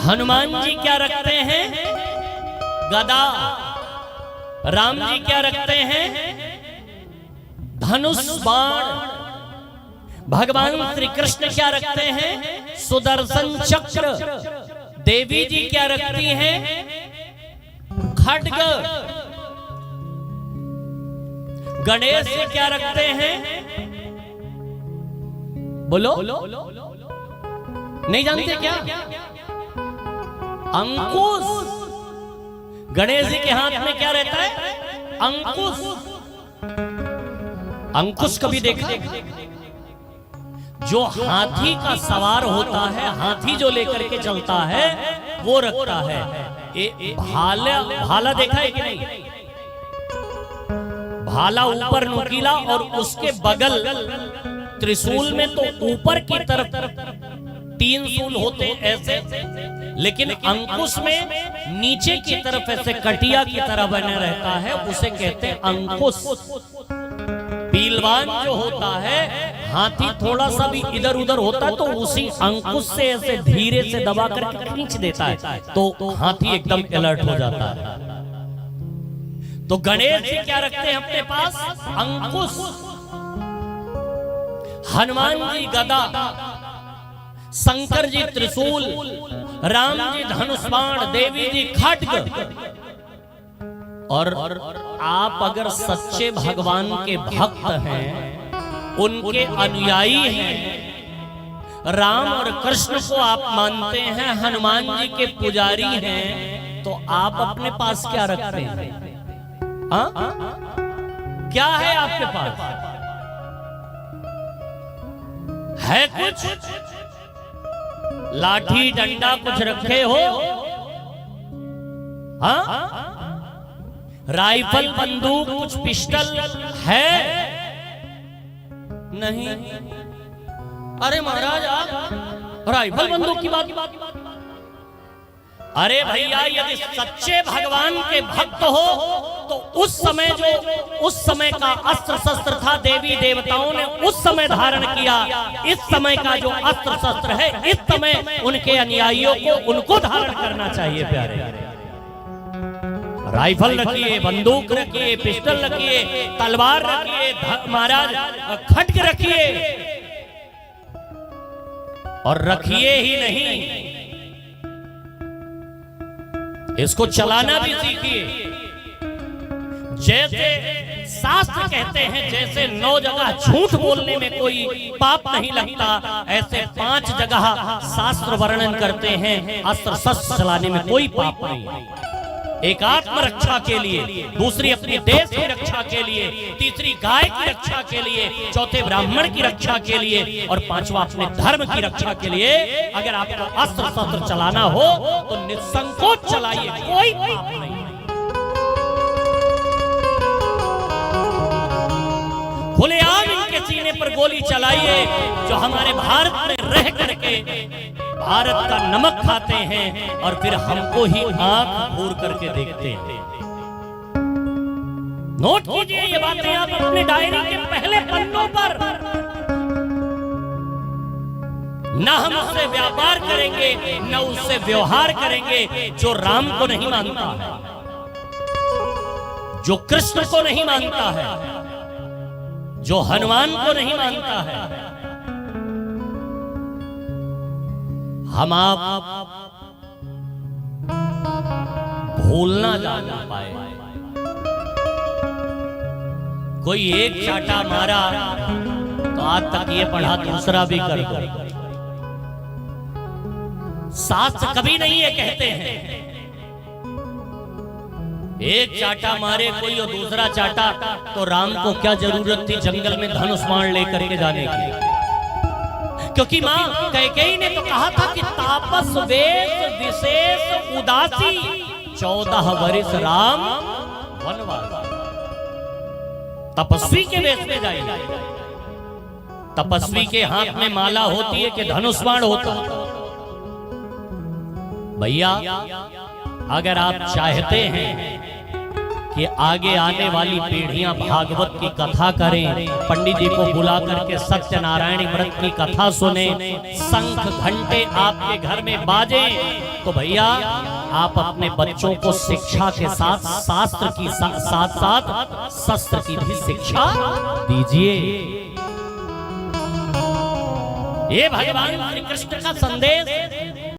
हनुमान जी क्या रखते हैं? गदा। राम जी क्या रखते हैं? धनुष बाण। भगवान श्री कृष्ण क्या रखते हैं? सुदर्शन चक्र। देवी जी क्या रखती हैं? खड्ग। गणेश जी क्या रखते हैं? बोलो, नहीं जानते क्या? अंकुश। गणेश जी के हाथ में क्या रहता है? अंकुश। अंकुश कभी देखा? जो हाथी का सवार होता है, हाथी जो लेकर के चलता है वो रखता है। भाला, भाला देखा है कि नहीं? भाला ऊपर नुकीला और उसके बगल त्रिशूल में तो ऊपर की तरफ 3 सूल होते ऐसे, लेकिन अंकुश में नीचे की तरफ ऐसे कटिया की तरह बना रहता है, उसे कहते हैं अंकुश। पीलवान जो होता है, हाथी थोड़ा सा भी इधर उधर होता है तो उसी अंकुश से ऐसे धीरे से दबा कर खींच देता है तो हाथी एकदम अलर्ट हो जाता है। तो गणेश जी क्या रखते हैं अपने पास? अंकुश। हनुमान जी गदा, शंकर जी त्रिशूल, राम जी धनुष बाण, देवी जी खड्ग। और आप अगर सच्चे भगवान के भक्त हैं, उनके अनुयायी हैं, राम और कृष्ण को आप मानते हैं, हनुमान जी के पुजारी हैं, तो आप अपने पास क्या रखते हैं? क्या है आपके पास? है कुछ? लाठी डंडा कुछ रखे हो? हाँ? राइफल बंदूक कुछ पिस्टल है? नहीं। अरे महाराज आप राइफल बंदूक की बात। अरे भैया, यदि सच्चे भगवान के भक्त हो तो उस समय का अस्त्र शस्त्र था, देवी देवताओं ने उस समय धारण किया। इस समय का जो अस्त्र शस्त्र है, इस समय उनके अनुयायियों को उनको धारण करना चाहिए। प्यारे, राइफल रखिए, बंदूक रखिए, पिस्टल रखिए, तलवार रखिए, महाराज खड्ग रखिए, और रखिए ही नहीं, इसको चलाना भी सीखिए। जैसे शास्त्र कहते हैं, जैसे 9 जगह झूठ बोलने में कोई पाप नहीं लगता, ऐसे 5 जगह शास्त्र वर्णन करते हैं अस्त्र शस्त्र चलाने में कोई पाप नहीं। एक आत्म रक्षा के लिए, दूसरी अपने देश की रक्षा के लिए, तीसरी गाय की रक्षा के लिए, चौथे ब्राह्मण की रक्षा के लिए, और 5वां अपने धर्म की रक्षा के लिए। अगर आपको अस्त्र शस्त्र चलाना हो तो निसंकोच चलाइए, कोई पाप नहीं। खुलेआम इनके सीने पर गोली चलाइए, जो हमारे भारत में रह करके भारत का नमक खाते हैं और फिर हमको ही आंख भूर करके देखते हैं। नोट कीजिए ये बातें आप अपने डायरी के पहले पन्नों पर। न हम उससे व्यापार करेंगे, न उससे व्यवहार करेंगे जो राम को नहीं मानता है, जो कृष्ण को नहीं मानता है, जो हनुमान को नहीं मानता है। हम आप भूलना जाना पाए। कोई एक चाटा मारा तो आज तक ये पढ़ा, दूसरा भी कर दो। शास्त्र कभी नहीं ये कहते हैं एक चाटा मारे कोई और दूसरा चाटा, तो राम को क्या जरूरत थी जंगल में धनुष बाण लेकर के जाने की? क्योंकि मां कैकेयी ने तो कहा था कि तापस वेश विशेष उदासी, 14 वर्ष राम वनवास। तपस्वी के वेश में जाइए। तपस्वी के हाथ में माला होती है कि धनुष बाण होता? भैया, अगर आप चाहते हैं कि आगे आने वाली पीढ़ियां भागवत की कथा करें, पंडित जी को बुला करके सत्यनारायण व्रत की कथा सुने, शंख घंटे आपके घर में बाजे, तो भैया आप अपने बच्चों को शिक्षा के साथ शास्त्र की साथ साथ शस्त्र की भी शिक्षा दीजिए। ये भगवान श्री कृष्ण का संदेश